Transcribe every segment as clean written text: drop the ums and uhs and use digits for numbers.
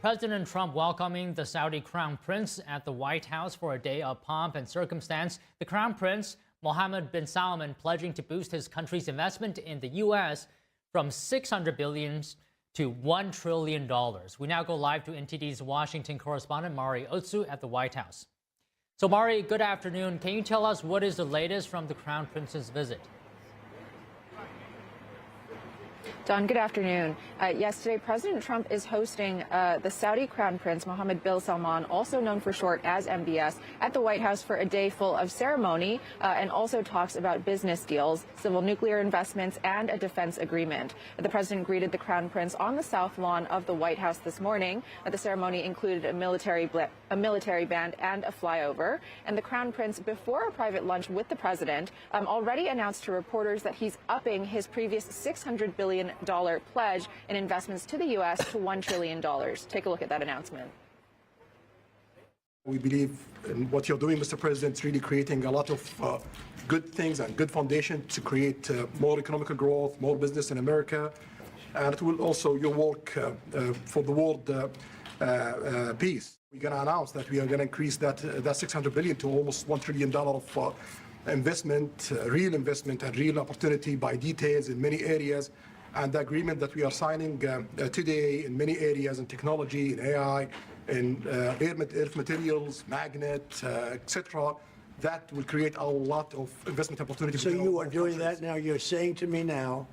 President Trump welcoming the Saudi Crown Prince at the White House for a day of pomp and circumstance. The Crown Prince, Mohammed bin Salman, pledging to boost his country's investment in the U.S. from $600 billion to $1 trillion. We now go live to NTD's Washington correspondent Mari Otsu at the White House. So Mari, good afternoon. Can you tell us what is the latest from the Crown Prince's visit? Don, good afternoon. Yes, today President Trump is hosting the Saudi Crown Prince Mohammed bin Salman, also known for short as MBS, at the White House for a day full of ceremony and also talks about business deals, civil nuclear investments, and a defense agreement. The president greeted the Crown Prince on the south lawn of the White House this morning. The ceremony included a military band and a flyover. And the Crown Prince, before a private lunch with the president, already announced to reporters that he's upping his previous $600 billion pledge in investments to the U.S. to $1 trillion. Take a look at that announcement. We believe in what you're doing, Mr. President, really creating a lot of good things and good foundation to create more economic growth, more business in America. And it will also your work for the world peace. We're going to announce that we are going to increase that $600 billion to almost $1 trillion of investment, real investment and real opportunity by details in many areas. And the agreement that we are signing today in many areas in technology, in AI, in earth materials, magnet, etc., that will create a lot of investment opportunities. So you are doing that now. You're saying to me now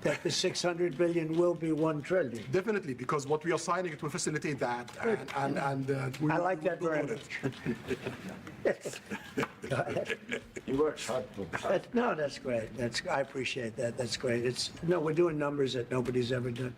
that the $600 billion will be $1 trillion. Definitely, because what we are signing, it will facilitate that. And I like that very much. You work hard. No, that's great. I appreciate that. That's great. We're doing numbers that nobody's ever done.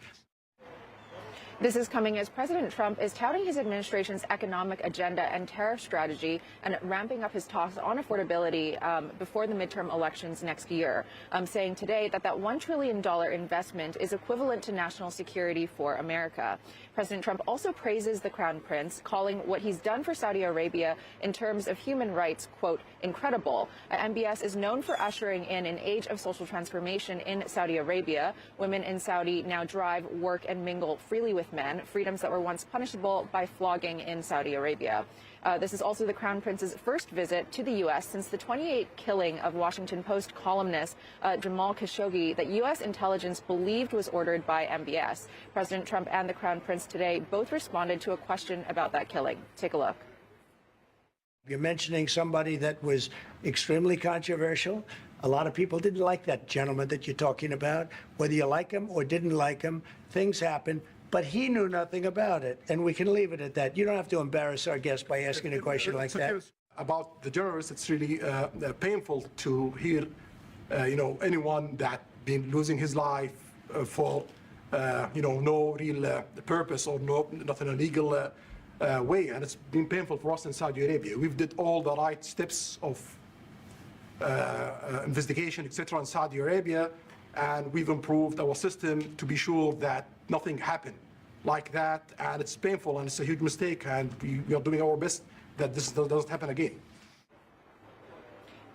This is coming as President Trump is touting his administration's economic agenda and tariff strategy and ramping up his talks on affordability before the midterm elections next year, saying today that $1 trillion investment is equivalent to national security for America. President Trump also praises the Crown Prince, calling what he's done for Saudi Arabia in terms of human rights, quote, incredible. MBS is known for ushering in an age of social transformation in Saudi Arabia. Women in Saudi now drive, work, and mingle freely with men, freedoms that were once punishable by flogging in Saudi Arabia. This is also the Crown Prince's first visit to the U.S. since the 28 killing of Washington Post columnist Jamal Khashoggi that U.S. intelligence believed was ordered by MBS. President Trump and the Crown Prince today both responded to a question about that killing. Take a look. You're mentioning somebody that was extremely controversial. A lot of people didn't like that gentleman that you're talking about. Whether you like him or didn't like him, things happen. But he knew nothing about it, and we can leave it at that. You don't have to embarrass our guest by asking a question like that. About the journalists, it's really painful to hear, anyone that been losing his life for, no real purpose or not in a legal way, and it's been painful for us in Saudi Arabia. We've did all the right steps of investigation, etc., in Saudi Arabia, and we've improved our system to be sure that nothing happened like that, and it's painful and it's a huge mistake, and we are doing our best that this doesn't happen again.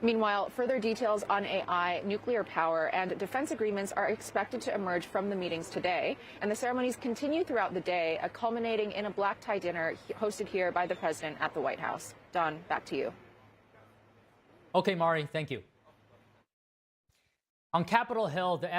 Meanwhile, further details on AI, nuclear power, and defense agreements are expected to emerge from the meetings today, and the ceremonies continue throughout the day, culminating in a black tie dinner hosted here by the president at the White House. Don, back to you. Okay, Mari, thank you. On Capitol Hill, the